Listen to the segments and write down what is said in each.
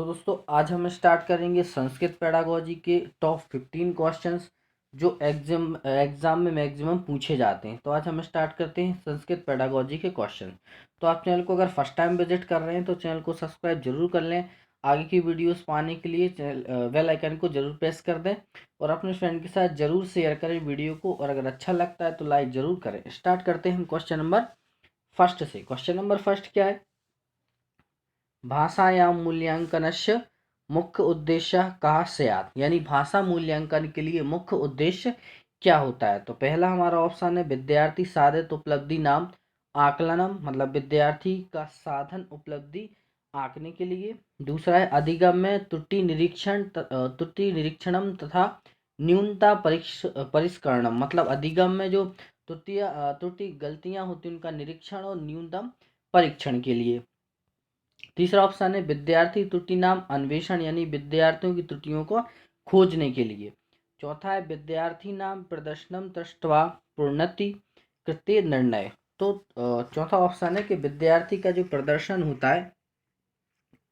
तो दोस्तों आज हम स्टार्ट करेंगे संस्कृत पेडागोजी के टॉप 15 क्वेश्चंस जो एग्जाम में मैक्सिमम पूछे जाते हैं। तो आज हम स्टार्ट करते हैं संस्कृत पेडागोजी के क्वेश्चन। तो आप चैनल को अगर फर्स्ट टाइम विजिट कर रहे हैं तो चैनल को सब्सक्राइब जरूर कर लें। आगे की वीडियोस पाने के लिए चैनल बेल आइकन को जरूर प्रेस कर दें और अपने फ्रेंड के साथ जरूर शेयर करें वीडियो को, और अगर अच्छा लगता है तो लाइक जरूर करें। स्टार्ट करते हैं हम क्वेश्चन नंबर फर्स्ट से। क्वेश्चन नंबर फर्स्ट क्या है? भाषायां मूल्यांकनस्य मुख्य उद्देश्य कः स्यात्, यानी भाषा मूल्यांकन के लिए मुख्य उद्देश्य क्या होता है। तो पहला हमारा ऑप्शन है विद्यार्थी साधित उपलब्धि नाम आकलनम, मतलब विद्यार्थी का साधन उपलब्धि आंकने के लिए। दूसरा है अधिगम्य त्रुटि निरीक्षणम तथा न्यूनता परिष्करणम, मतलब अधिगम्य जो त्रुटि गलतियां होती हैं उनका निरीक्षण और न्यूनतम परीक्षण के लिए। तीसरा ऑप्शन है विद्यार्थी त्रुटि नाम अन्वेषण, यानी विद्यार्थियों की त्रुटियों को खोजने के लिए। चौथा है विद्यार्थी नाम प्रदर्शनम दृष्ट्वा प्रोन्नति कृत्य निर्णय। तो चौथा ऑप्शन है कि विद्यार्थी का जो प्रदर्शन होता है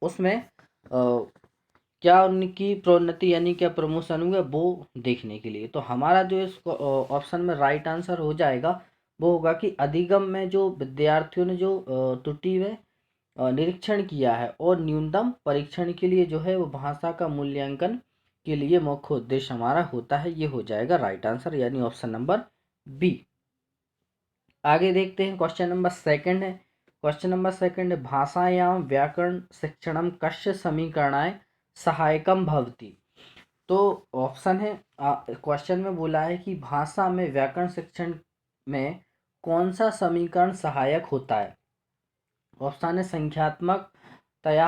उसमें क्या उनकी प्रोन्नति यानी क्या प्रमोशन हुआ वो देखने के लिए। तो हमारा जो इस ऑप्शन में राइट आंसर हो जाएगा वो होगा कि अधिगम में जो विद्यार्थियों ने जो त्रुटि में निरीक्षण किया है और न्यूनतम परीक्षण के लिए जो है वो भाषा का मूल्यांकन के लिए मुख्य उद्देश्य हमारा होता है। ये हो जाएगा राइट आंसर, यानी ऑप्शन नंबर बी। आगे देखते हैं क्वेश्चन नंबर सेकंड है। क्वेश्चन नंबर सेकंड है भाषायां व्याकरण शिक्षणम कस्य समीकरणाय सहायकम भवति। तो ऑप्शन है क्वेश्चन में बोला है कि भाषा में व्याकरण शिक्षण में कौन सा समीकरण सहायक होता है। ऑप्शन है संख्यात्मक तया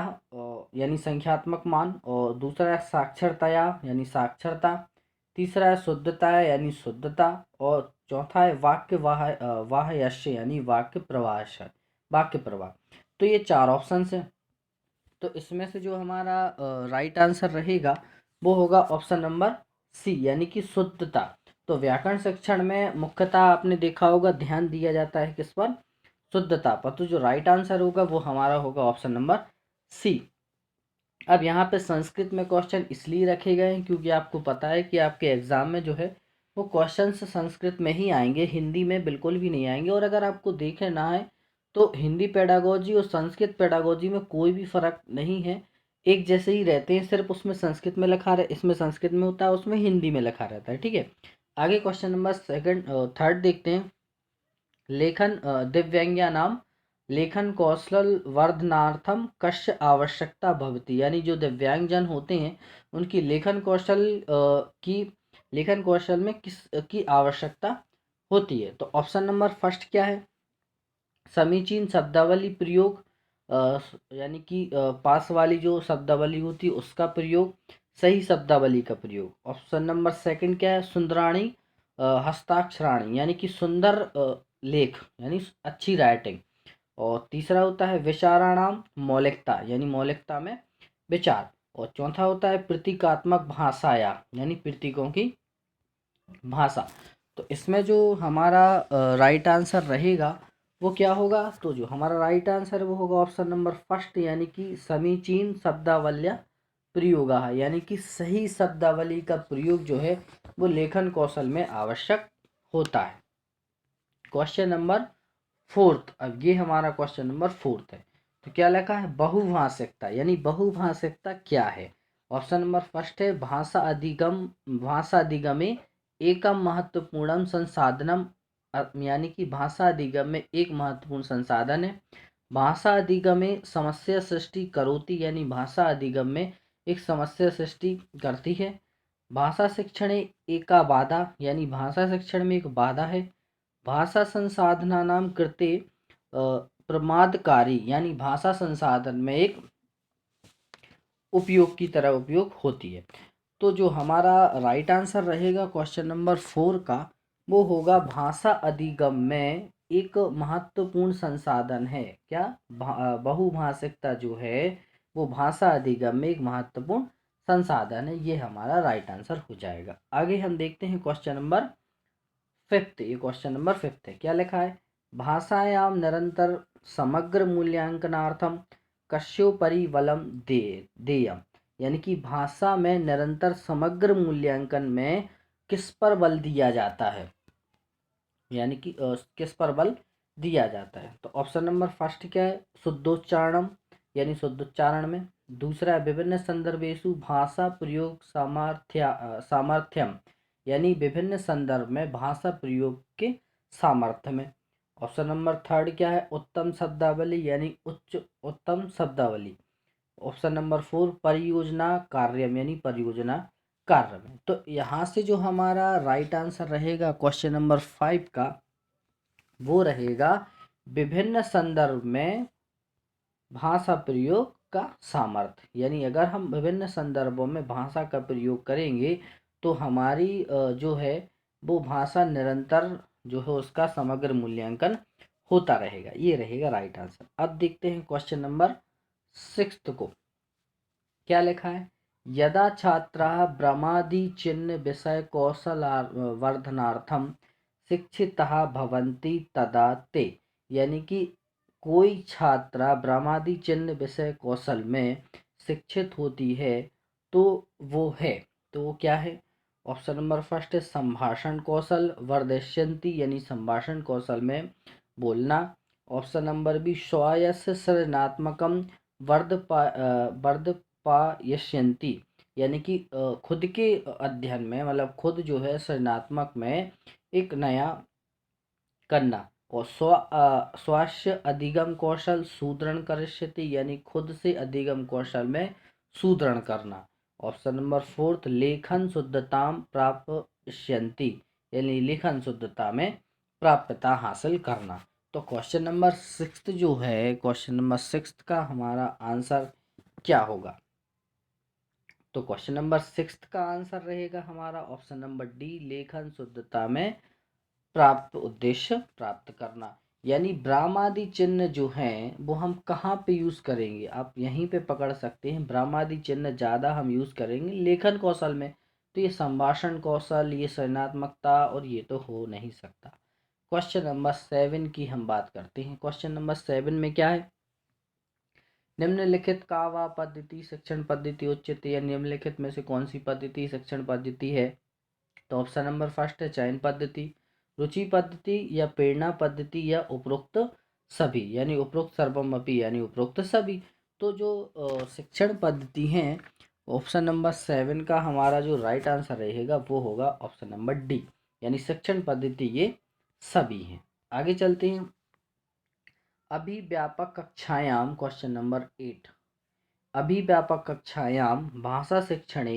यानी संख्यात्मक मान, और दूसरा है साक्षरतया यानी साक्षरता, तीसरा है शुद्धता यानी शुद्धता, और चौथा है वाह्यस्य यानी वाक्य प्रवाह। तो ये चार ऑप्शन है। तो इसमें से जो हमारा राइट आंसर रहेगा वो होगा ऑप्शन नंबर सी, यानी कि शुद्धता। तो व्याकरण शिक्षण में मुख्यतः आपने देखा होगा ध्यान दिया जाता है किस पर? शुद्धता पर। तो जो राइट आंसर होगा वो हमारा होगा ऑप्शन नंबर सी। अब यहाँ पे संस्कृत में क्वेश्चन इसलिए रखे गए हैं क्योंकि आपको पता है कि आपके एग्जाम में जो है वो क्वेश्चन संस्कृत में ही आएंगे, हिंदी में बिल्कुल भी नहीं आएंगे। और अगर आपको देखना है तो हिंदी पेडागोजी और संस्कृत पेडागोजी में कोई भी फर्क नहीं है, एक जैसे ही रहते हैं, सिर्फ उसमें संस्कृत में लिखा रहे, इसमें संस्कृत में होता है, उसमें हिंदी में लिखा रहता है। ठीक है, आगे क्वेश्चन नंबर थर्ड देखते हैं। लेखन दिव्यांग्या नाम लेखन कौशल वर्धनार्थम कस्य आवश्यकता भवति, यानी जो दिव्यांगजन होते हैं उनकी लेखन कौशल में किस की आवश्यकता होती है। तो ऑप्शन नंबर फर्स्ट क्या है? समीचीन शब्दावली प्रयोग, यानी कि पास वाली जो शब्दावली होती है उसका प्रयोग, सही शब्दावली का प्रयोग। ऑप्शन नंबर सेकंड क्या है? सुंदराणी हस्ताक्षराणी, यानी कि सुंदर लेख यानी अच्छी राइटिंग। और तीसरा होता है विचाराणाम मौलिकता, यानी मौलिकता में विचार। और चौथा होता है प्रतीकात्मक भाषाया, यानी प्रतीकों की भाषा। तो इसमें जो हमारा राइट आंसर रहेगा वो क्या होगा? तो जो हमारा राइट आंसर वो होगा ऑप्शन नंबर फर्स्ट, यानी कि समीचीन शब्दावल्य प्रयोग, यानी कि सही शब्दावली का प्रयोग जो है वो लेखन कौशल में आवश्यक होता है। क्वेश्चन नंबर फोर्थ, अब ये हमारा क्वेश्चन नंबर फोर्थ है। तो क्या लिखा है? बहुभाषिकता, यानी बहुभाषिकता क्या है? ऑप्शन नंबर फर्स्ट है भाषा अधिगमे एकम महत्वपूर्णम संसाधनम, यानी कि भाषा अधिगम में एक महत्वपूर्ण संसाधन है। भाषा अधिगम में समस्या सृष्टि करोति, यानी भाषा अधिगम में एक समस्या सृष्टि करती है। भाषा शिक्षण एका बाधा, यानी भाषा शिक्षण में एक बाधा है। भाषा संसाधनानां कृते प्रमादकारी, यानी भाषा संसाधन में एक उपयोग की तरह उपयोग होती है। तो जो हमारा राइट आंसर रहेगा क्वेश्चन नंबर 4 का वो होगा भाषा अधिगम में एक महत्वपूर्ण संसाधन है। क्या? बहुभाषिकता जो है वो भाषा अधिगम में एक महत्वपूर्ण संसाधन है। ये हमारा राइट आंसर हो जाएगा। आगे हम देखते हैं क्वेश्चन नंबर फिफ्थ। ये क्वेश्चन नंबर फिफ्थ है। क्या लिखा है? भाषायां निरंतर समग्र मूल्यांकनार्थम कस्योपरि बलम देयम, यानी कि भाषा में निरंतर समग्र मूल्यांकन में किस पर बल दिया जाता है, यानी कि किस पर बल दिया जाता है। तो ऑप्शन नंबर फर्स्ट क्या है, शुद्धोच्चारणम, यानी शुद्धोच्चारण में। दूसरा है विभिन्न संदर्भेषु भाषा प्रयोग सामर्थ्यम, यानी विभिन्न संदर्भ में भाषा प्रयोग के सामर्थ्य में। ऑप्शन नंबर थर्ड क्या है, उत्तम शब्दावली, यानी उच्च उत्तम शब्दावली। ऑप्शन नंबर फोर परियोजना कार्यम, यानी परियोजना कार्य में। तो यहाँ से जो हमारा राइट आंसर रहेगा क्वेश्चन नंबर 5 का, वो रहेगा विभिन्न संदर्भ में भाषा प्रयोग का सामर्थ्य। यानी अगर हम विभिन्न संदर्भों में भाषा का प्रयोग करेंगे तो हमारी जो है वो भाषा निरंतर जो है उसका समग्र मूल्यांकन होता रहेगा। ये रहेगा राइट आंसर। अब देखते हैं क्वेश्चन नंबर 6 को, क्या लिखा है। यदा छात्राः भ्रमादि चिन्ह विषय कौशल वर्धनार्थम शिक्षिताः भवन्ति तदा ते, यानी कि कोई छात्रा भ्रमादि चिन्ह विषय कौशल में शिक्षित होती है तो वो है, तो वो क्या है। ऑप्शन नंबर फर्स्ट है संभाषण कौशल वर्धिष्यन्ति, यानी संभाषण कौशल में बोलना। ऑप्शन नंबर बी स्वायस्य सृजनात्मकम वर्धपायस्यन्ति, यानी कि खुद के अध्ययन में, मतलब खुद जो है सृजनात्मक में एक नया करना। और स्वास्य अधिगम कौशल सुदृढ़ करिष्यति, यानी खुद से अधिगम कौशल में सुदृढ़ करना। ऑप्शन नंबर फोर्थ लेखन शुद्धताम प्राप्स्यन्ति, यानी लेखन शुद्धता में प्राप्यता हासिल करना। तो क्वेश्चन नंबर 6 जो है, क्वेश्चन नंबर 6 का हमारा आंसर क्या होगा। तो क्वेश्चन नंबर 6 का आंसर रहेगा हमारा ऑप्शन नंबर डी, लेखन शुद्धता में प्राप्त उद्देश्य प्राप्त करना। यानी ब्राह्मादि चिन्ह जो हैं वो हम कहाँ पे यूज़ करेंगे, आप यहीं पे पकड़ सकते हैं। ब्राह्मादि चिन्ह ज़्यादा हम यूज़ करेंगे लेखन कौशल में, तो ये संभाषण कौशल, ये सृजनात्मकता, और ये तो हो नहीं सकता। क्वेश्चन नंबर 7 की हम बात करते हैं। क्वेश्चन नंबर 7 में क्या है, निम्नलिखित का वा पद्धति शिक्षण पद्धति उच्यते, या निम्नलिखित में से कौन सी पद्धति शिक्षण पद्धति है। तो ऑप्शन नंबर फर्स्ट है चयन पद्धति, रुचि पद्धति, या प्रेरणा पद्धति, या उपरोक्त सभी, यानी उपरोक्त सर्वमपि, यानी उपरोक्त सभी। तो जो शिक्षण पद्धति हैं, ऑप्शन नंबर 7 का हमारा जो राइट आंसर रहेगा वो होगा ऑप्शन नंबर डी, यानी शिक्षण पद्धति ये सभी हैं। आगे चलते हैं। अभिव्यापक कक्षायाम क्वेश्चन नंबर 8, अभिव्यापक कक्षायाम भाषा शिक्षणे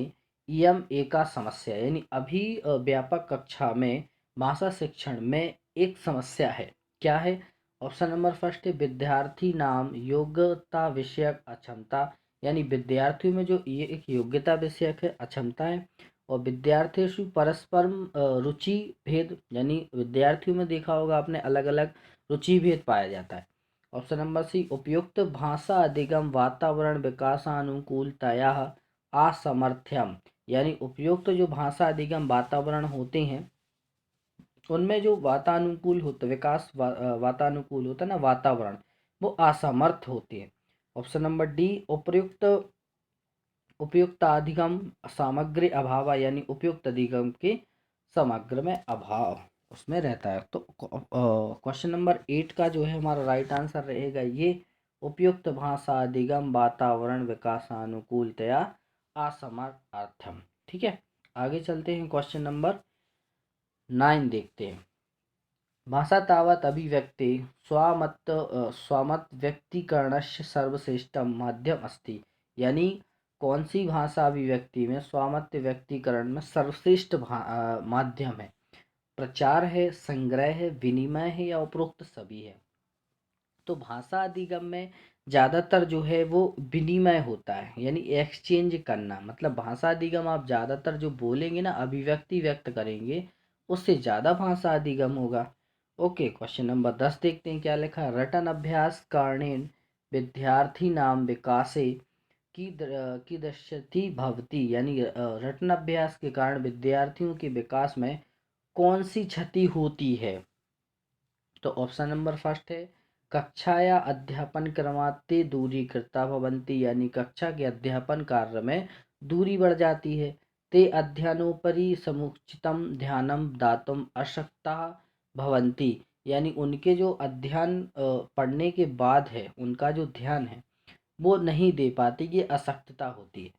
इयम एका समस्या, यानी अभिव्यापक कक्षा में भाषा शिक्षण में एक समस्या है। क्या है। ऑप्शन नंबर फर्स्ट है विद्यार्थी नाम योग्यता विषयक अक्षमता, यानी विद्यार्थियों में जो ये एक योग्यता विषयक है अक्षमता है। और विद्यार्थियों परस्पर रुचि भेद, यानी विद्यार्थियों में देखा होगा आपने अलग अलग रुचि भेद पाया जाता है। ऑप्शन नंबर सी उपयुक्त भाषा अधिगम वातावरण विकासानुकूलतया असमर्थ्यम, यानी उपयुक्त जो भाषा अधिगम वातावरण होते हैं उनमें जो वातानुकूल होता वातानुकूल होता है ना वातावरण, वो असमर्थ होते हैं। ऑप्शन नंबर डी उपयुक्त अधिगम सामग्री अभाव, यानी उपयुक्त अधिगम के समग्र में अभाव उसमें रहता है। तो क्वेश्चन नंबर 8 का जो है हमारा राइट आंसर रहेगा ये उपयुक्त भाषा अधिगम वातावरण विकासानुकूलतया असमर्थम। ठीक है, आगे चलते हैं। क्वेश्चन नंबर 9 देखते हैं। भाषा तावत् अभिव्यक्ति स्वमत व्यक्तीकरणस्य सर्वश्रेष्ठम माध्यम अस्ति, यानी कौन सी भाषा अभिव्यक्ति में स्वामत्य व्यक्तीकरण में सर्वश्रेष्ठ माध्यम है। प्रचार है, संग्रह है, विनिमय है, या उपरोक्त सभी है। तो भाषा अधिगम में ज़्यादातर जो है वो विनिमय होता है, यानी एक्सचेंज करना। मतलब भाषा अधिगम आप ज़्यादातर जो बोलेंगे ना, अभिव्यक्ति व्यक्त करेंगे, उससे ज़्यादा भाषा अधिगम होगा। ओके, क्वेश्चन नंबर 10 देखते हैं क्या लिखा है। रटन अभ्यास कारणेन विद्यार्थी नाम विकासे की दृश्यति भवती, यानी रटन अभ्यास के कारण विद्यार्थियों के विकास में कौन सी क्षति होती है। तो ऑप्शन नंबर फर्स्ट है कक्षाया अध्यापन क्रमात् दूरीकृता भवन्ति, यानी कक्षा के अध्यापन कार्य में दूरी बढ़ जाती है। ते अध्ययनोपरि समुचितं ध्यानं दातुम् अशक्ताः भवन्ति, यानी उनके जो अध्ययन पढ़ने के बाद है उनका जो ध्यान है वो नहीं दे पाती, ये अशक्तता होती है।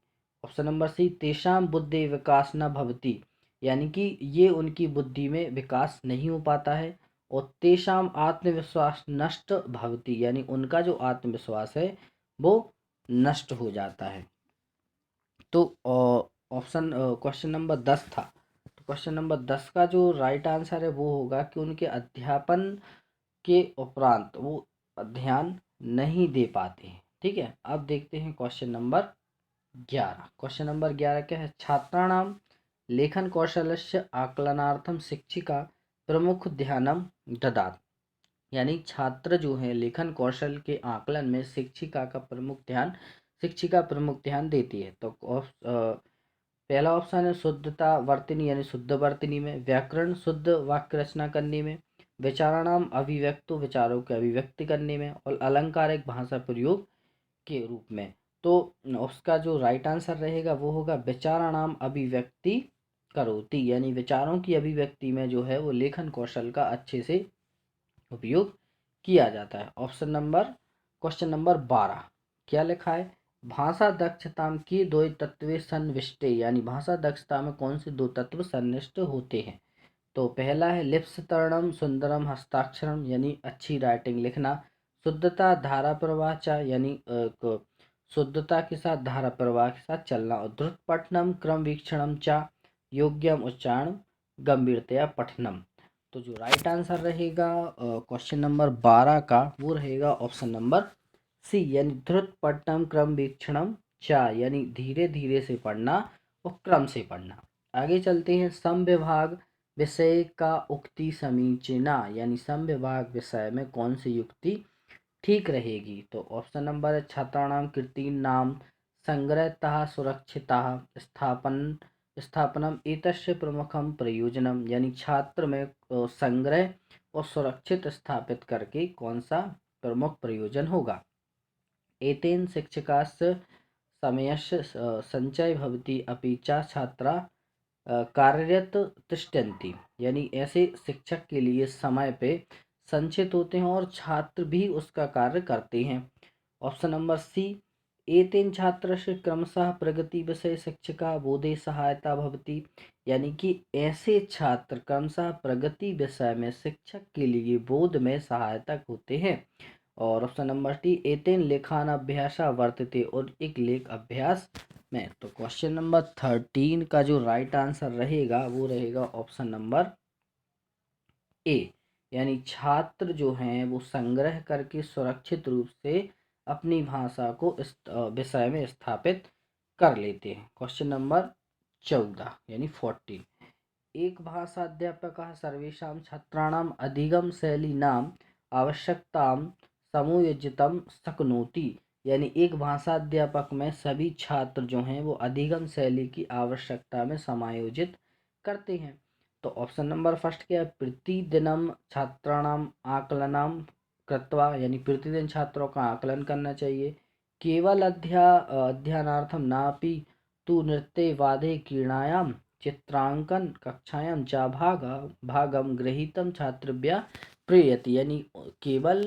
ऑप्शन नंबर सी, तेषां बुद्धि विकास न भवति, यानी कि ये उनकी बुद्धि में विकास नहीं हो पाता है। और तेषां आत्मविश्वास नष्ट भवति, यानी उनका जो आत्मविश्वास है वो नष्ट हो जाता है। तो ऑप्शन क्वेश्चन नंबर 10 था, तो क्वेश्चन नंबर 10 का जो राइट आंसर है वो होगा कि उनके अध्यापन के उपरांत वो ध्यान नहीं दे पाते हैं। ठीक है, अब देखते हैं क्वेश्चन नंबर 11। क्वेश्चन नंबर 11 क्या है? छात्राणां लेखन कौशलस्य आकलनार्थम शिक्षिका प्रमुख ध्यानम ददात, यानी छात्र जो है लेखन कौशल के आकलन में शिक्षिका प्रमुख ध्यान देती है। तो पहला ऑप्शन है शुद्धता वर्तनी, यानी शुद्ध वर्तनी में, व्याकरण शुद्ध वाक्य रचना करने में, विचाराणाम अभिव्यक्तो विचारों के अभिव्यक्ति करने में, और अलंकारिक भाषा प्रयोग के रूप में। तो उसका जो राइट आंसर रहेगा वो होगा विचाराणाम अभिव्यक्ति करोति, यानी विचारों की अभिव्यक्ति में जो है वो लेखन कौशल का अच्छे से उपयोग किया जाता है। ऑप्शन नंबर क्वेश्चन नंबर 12 क्या लिखा है? भाषा दक्षता की दो तत्व सन्निविष्टे, यानी भाषा दक्षता में कौन से दो तत्व सन्निष्ठ होते हैं? तो पहला है लिप्सतरणम सुंदरम हस्ताक्षरम, यानी अच्छी राइटिंग लिखना, शुद्धता धारा प्रवाह चा, यानी शुद्धता के साथ धारा प्रवाह के साथ चलना, और द्रुत पठनम क्रम वीक्षणम चा, योग्यम उच्चारण गंभीरतया पठनम। तो जो राइट आंसर रहेगा क्वेश्चन नंबर 12 का वो रहेगा ऑप्शन नंबर सी, यानी द्रुत पठनम क्रम वीक्षणम चा, यानी धीरे धीरे से पढ़ना और क्रम से पढ़ना। आगे चलते हैं, सम विभाग विषय का उक्ति समीचीना, यानी सम विभाग विषय में कौन सी युक्ति ठीक रहेगी? तो ऑप्शन नंबर है छात्राणाम कीर्तीनाम संग्रहतः सुरक्षितः स्थापनम एतस्य प्रमुखम प्रयोजनम, यानी छात्र में संग्रह और सुरक्षित स्थापित करके कौन सा प्रमुख प्रयोजन होगा? एतेन शिक्षकास्य समयस्य संचय भवति अपि च छात्रा कार्यरत तिष्ठन्ति, यानी ऐसे शिक्षक के लिए समय पे संचित होते हैं और छात्र भी उसका कार्य करते हैं। ऑप्शन नंबर सी, एतेन छात्रस्य क्रमशः प्रगति विषय शिक्षिका बोधे सहायता भवति, यानी कि ऐसे छात्र क्रमशः प्रगति विषय में शिक्षक के लिए बोध में सहायतक होते हैं। और ऑप्शन नंबर टी, एतेन लेखान अभ्यास वर्तते, और एक लेख अभ्यास में। तो क्वेश्चन नंबर 13 का जो राइट आंसर रहेगा वो रहेगा ऑप्शन नंबर ए, यानी छात्र जो हैं वो संग्रह करके सुरक्षित रूप से अपनी भाषा को इस विषय में स्थापित कर लेते हैं। क्वेश्चन नंबर 14 यानी 14, एक भाषाध्यापकः सर्वेषां छात्राणाम् अधिगमशैलीनाम् आवश्यकतां समुचितं शक्नोति, यानी एक भाषाध्यापक में सभी छात्र जो हैं वो अधिगम शैली की आवश्यकता में समायोजित करते हैं। तो ऑप्शन नंबर फर्स्ट क्या है? प्रतिदिनम छात्राणाम आकलनम कृत्वा, यानी प्रतिदिन छात्रों का आकलन करना चाहिए, केवल अध्ययनार्थम नापि तु नृत्ये वादे क्रीडायां चित्रांकन कक्षायां च भागम गृहीतम छात्रभ्य प्रेयति, यानी केवल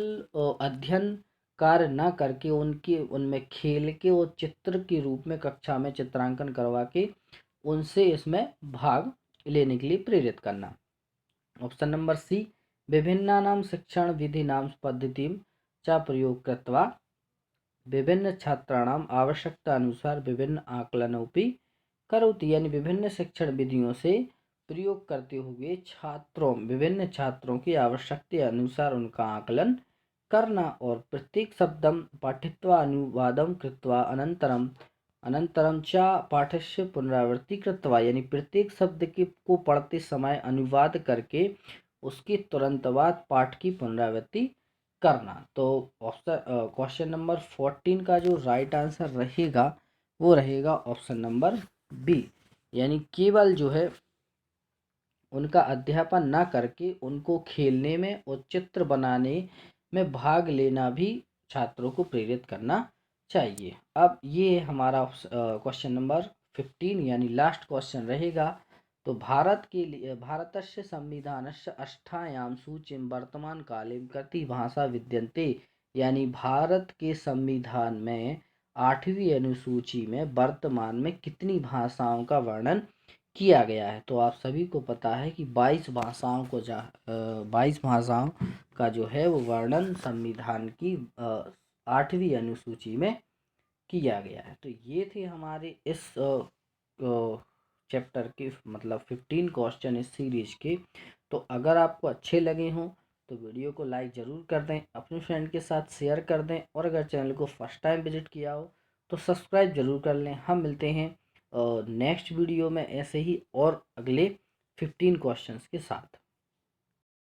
अध्ययन कार्य न करके उनमें खेल के और चित्र के रूप में कक्षा में चित्रांकन करवा के उनसे इसमें भाग लेने के लिए प्रेरित करना। ऑप्शन नंबर सी, विभिन्नानां शिक्षण विधिनां पद्धतिं च प्रयोग कृत्वा विभिन्न छात्राणाम आवश्यकता अनुसार विभिन्न आकलनोपि करोति, यानी विभिन्न शिक्षण विधियों से प्रयोग करते हुए विभिन्न छात्रों की आवश्यकता अनुसार उनका आकलन करना, और प्रत्येक शब्दम पाठित्वा अनुवादम कृत्वा अनंतरम च पाठस्य पुनरावृत्ति कृत्वा, यानी प्रत्येक शब्द को पढ़ते समय अनुवाद करके उसके तुरंत बाद पाठ की पुनरावृत्ति करना। तो ऑप्शन क्वेश्चन नंबर 14 का जो राइट आंसर रहेगा वो रहेगा ऑप्शन नंबर बी, यानी केवल जो है उनका अध्यापन ना करके उनको खेलने में और चित्र बनाने में भाग लेना भी छात्रों को प्रेरित करना चाहिए। अब ये हमारा क्वेश्चन नंबर 15 यानी लास्ट क्वेश्चन रहेगा। तो भारत के लिए भारतस्य संविधानस्य अष्टायां सूचीं वर्तमान काले कति भाषा विद्यन्ते, यानी भारत के संविधान में 8वीं अनुसूची में वर्तमान में कितनी भाषाओं का वर्णन किया गया है। तो आप सभी को पता है कि 22 भाषाओं को 22 भाषाओं का जो है वो वर्णन संविधान की 8वीं अनुसूची में किया गया है। तो ये थे हमारे इस चैप्टर के मतलब 15 क्वेश्चन इस सीरीज के। तो अगर आपको अच्छे लगे हों तो वीडियो को लाइक ज़रूर कर दें, अपने फ्रेंड के साथ शेयर कर दें, और अगर चैनल को फर्स्ट टाइम विजिट किया हो तो सब्सक्राइब ज़रूर कर लें। हम मिलते हैं नेक्स्ट वीडियो में ऐसे ही और अगले 15 क्वेश्चंस के साथ।